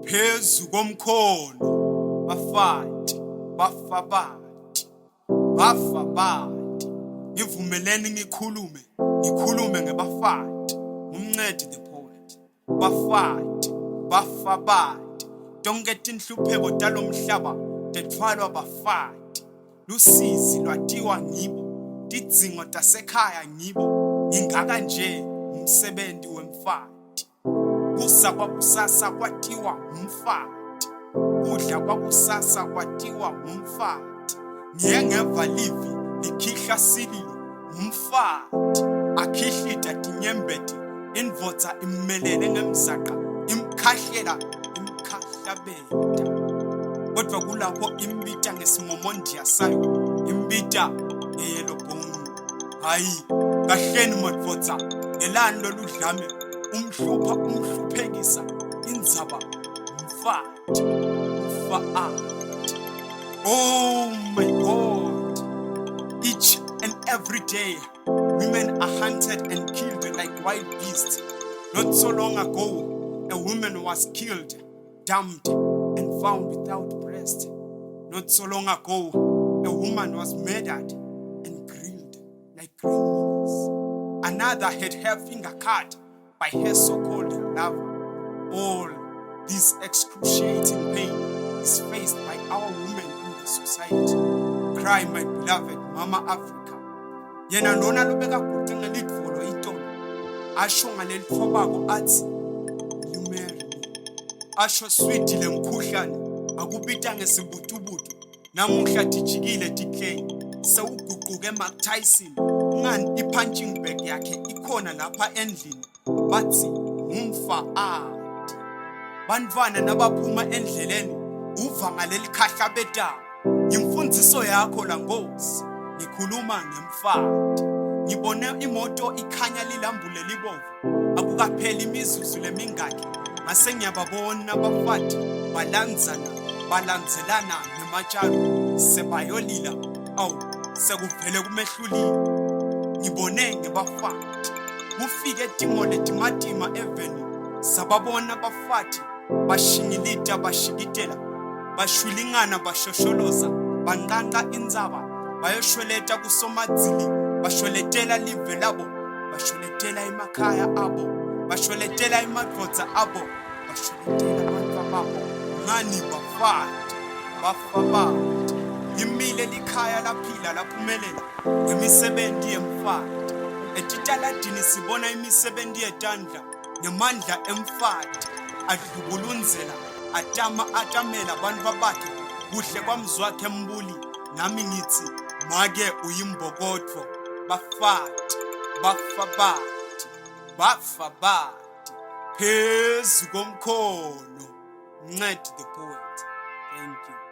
phezu komkhono bafati bafabati bafabati ngivumeleni ngikhulume ngebafati umncedi the poet bafati bafabati tonke tinhlupheko talomhlaba tethwalwa bafati lusizi lwatiwa ngibo tidzingo tasekhaya ngibo ngingaka nje umsebenzi wemfati kusa kwakusasa kwatiwa umfati kudla kwakusasa kwatiwa umfati ngiyengeva livi likhihla sililo umfati akhihlita tinyembeti indvodza immelele ngemzaqa imkhahlela imkhahlabeta kodwa kulapho imbita ngesimomondiya sayo imbita eyelobhongu hayi kahleni madvodza ngelani loludlame umhluphekisa indzaba umfati ufaati. Oh my God, each and every day women are hunted and killed like wild beasts. Not so long ago a woman was killed, dumped and found without breast. Not so long ago a woman was murdered and grilled like green meats. Another had her finger cut by her so-called lover. All this excruciating pain is faced by our women in the society. Cry, my beloved Mama Africa. Yena lona lobeka kude ngelidvolo itolo. Asho ngalelithobako athi, you marry me. Asho sweet lemkhuhlane, akubita ngesibutubutu. Namuhla tijikile decay. Sewuguquke Mike Tyson. Ngani i-punching bag yakhe ikhona lapha endlini. Bathi umfaati bantwana nabaphuma endleleni uva ngaleli khahla betawo imfundiso yakho la Nkosi ngikhuluma ngemfati ngibone imoto ikhanya lilambule libovu akukapheli imizuzu lemingaki ngase ngiyababona abafati balanzelana nematshalo sebayolila sekuvele kumehlulile ngibone ngebafati kufike timole timatima eveni sababona bafati bashingilita bashikitela bashwilingana bashosholoza banqanqa indzaba bayoshweleta kusomadzili bashweletela live labo bashweletela emakhaya abo bashweletela emadvodza abo bashweletela abantwababo ngani bafati bafabati imile likhaya laphila laphumelela ngemisebenzi yemfati etitaladini sibona imisebenzi yetandla ngemandla emfati adlubulunzela atamela abantu bakhe kuhle kwamzwakhe mbuli nami ngithi make uyimbokotho bafati bafabati phezu komkhono Ncedi the poet. Thank you.